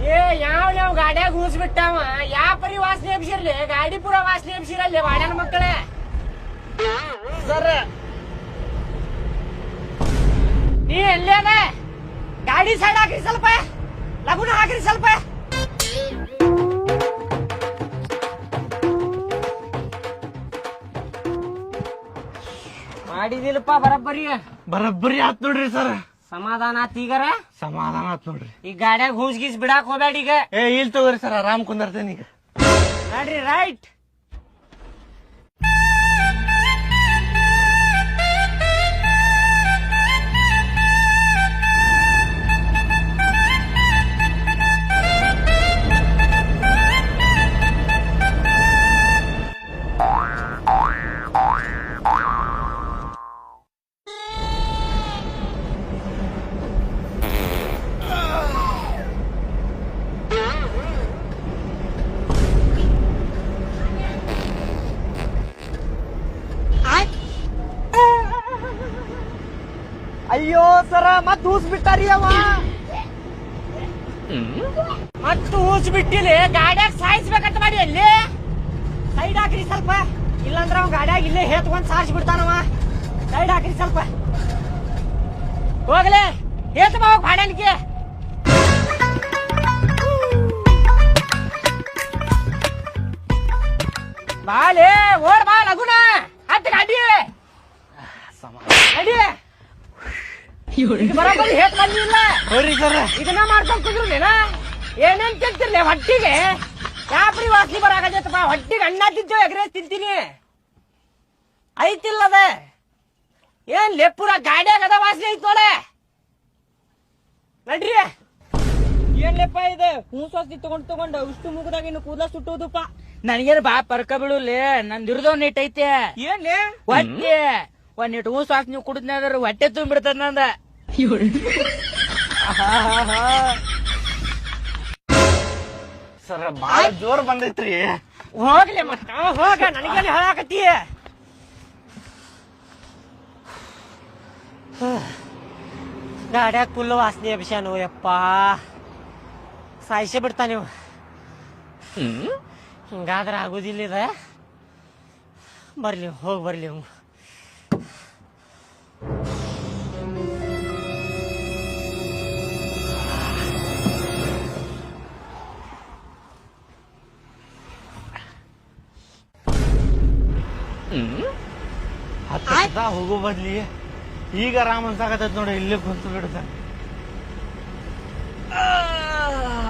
ಏ ಯಾವ ಗಾಡ್ಯಾಗ ಹೂಸ್ಬಿಟ್ಟಾವ ಯಾ ಪರಿ ವಾಸನೆ ಎಬ್ಸಿರ್ಲಿ ಗಾಡಿ ಪೂರ ವಾಸನೆ ಎಬ್ಸಿರಲ್ಲೇ ಬಾಡ್ಯಾನ ಮಕ್ಕಳೇ ಸರ್ ನೀ ಎಲ್ಲೇನ ಗಾಡಿ ಸೈಡ್ ಹಾಕ್ರಿ ಸ್ವಲ್ಪ ಲಗುನ ಹಾಕ್ರಿ ಸ್ವಲ್ಪ ಮಾಡಿದಿಲ್ಲಪ್ಪ ಬರಬ್ಬರಿ ಆತ್ ನೋಡ್ರಿ ಸರ್. ಸಮಾಧಾನ ಆತ್ ಈಗಾರ ಸಮಾಧಾನ ಆತ್ ನೋಡ್ರಿ. ಈಗ ಗಾಡ್ಯಾಗ ಹೂಸ್ ಗೀಸ್ ಬಿಡಾಕ್ ಹೋಗ್ಬೇಡ ಈಗ. ಇಲ್ ತಗೋರಿ ಸರ್, ಆರಾಮ್ ಕುಂದರ್ತೇನೆ ಈಗ. ನೋಡ್ರಿ ರೈಟ್. ಅಯ್ಯೋ ಸರ ಮತ್ ಹೂಸ್ ಬಿಟ್ಟಾರಿ ಅವ. ಮತ್ತು ಹೂಸ್ ಬಿಟ್ಟಿಲಿ ಗಾಡ್ಯಾಗ ಸಾಯಿಸ್ಬೇಕಂತ ಮಾಡಿ ಅಲ್ಲಿ ಸೈಡ್ ಹಾಕ್ರಿ ಸ್ವಲ್ಪ, ಇಲ್ಲಾಂದ್ರ ಅವ್ ಗಾಡ್ಯಾಗ ಇಲ್ಲೇ ಹೇತ್ಕೊಂಡ್ ಸಾರಿಸಿ ಬಿಡ್ತಾನವ. ಸೈಡ್ ಹಾಕ್ರಿ ಸ್ವಲ್ಪ, ಹೋಗ್ಲೆ ಹೇತ್ ಬಾ ಹೋಗ್ ಬಾಡ್ಯಾನಿಗೆ. ಬಾಲೆ ಓಡ್ ಬಾ ಲಗುನ ಹತ್ತು ಗಾಡಿ ಗಾಡಿ ಬರೋಬ್ಬರಿ ಹೇತ್ ಬಂದಿಲ್ಲ. ಬರ್ರಿ ಸರ್, ಇದನ್ನ ಮಾಡ್ಕೊಂಡ್ ಕುಂದ್ರಲೇನ ಏನೇನ್ ತಿಂತಿರ್ಲಿ ಹೊಟ್ಟಿಗೆ ಯಾಪ್ರಿ ವಾಸನೆ ಬರಾಕತ್ತಪ್ಪ. ಹೊಟ್ಟಿಗೆ ಅನ್ನ ತಿಂತೇವೆ ಎಗ್ರೇಸ್ ತಿಂತೀನಿ ಐತಿಲ್ಲದ ಏನ್ ಲೆಪ್ಪುರ ಗಾಡ್ಯಾಗ ಅದ ವಾಸನೆ ಐತ್ ನೋಡ ನಡ್ರಿ. ಏನ್ ಲೆಪ್ಪ ಇದೆ ಹೂಸ್ವಾಸ್ತಿ ತಗೊಂಡ್ ಉಷ್ಟು ಮುಗದಾಗ ಇನ್ನು ಕೂದಲ ಸುಟ್ಟುವುದಪ್ಪ. ನನಗೇನು ಬಾ ಪರ್ಕ ಬಿಡುಲಿ, ನಂದಿರ್ದವ್ ನೀಟ್ ಐತೆ. ಏನ್ ಹೊಟ್ಟೆ ಒಂದ್ ನೀಟ್ ಹೂಸ್ವಾಸ್ ನೀವು ಕುಡಿದ್ನಾದ್ರ ಹೊಟ್ಟೆ ತುಂಬಿಡ್ತದ ನಂದ. ಸರ್ ಬಾಳ ಜೋರ್ ಬಂದೈತ್ರಿ. ಹೋಗ್ಲಿ ಮತ್ತ ಹೋಗ, ನನಗೇನು ಹೇಳಾಕತ್ತಿ. ಗಾಡ್ಯಾಗ ಫುಲ್ ವಾಸನೆ ಅಭಿಷಾನು ಯಪ್ಪ, ಸಾಯಿಸೇ ಬಿಡ್ತಾ ನೀವು. ಹಿಂಗಾದ್ರೆ ಆಗುದಿಲ್ಲ ಇದ. ಬರ್ಲಿ ಹೋಗಿ ಬರ್ಲಿ ಅವ್. ಹೋಗೋ ಬದ್ಲಿ ಈಗ ಆರಾಮ್ ಅನ್ಸಾಕತ್ತೈತ್ ನೋಡಿ, ಇಲ್ಲೇ ಕುಂತು ಬಿಡ್ತ.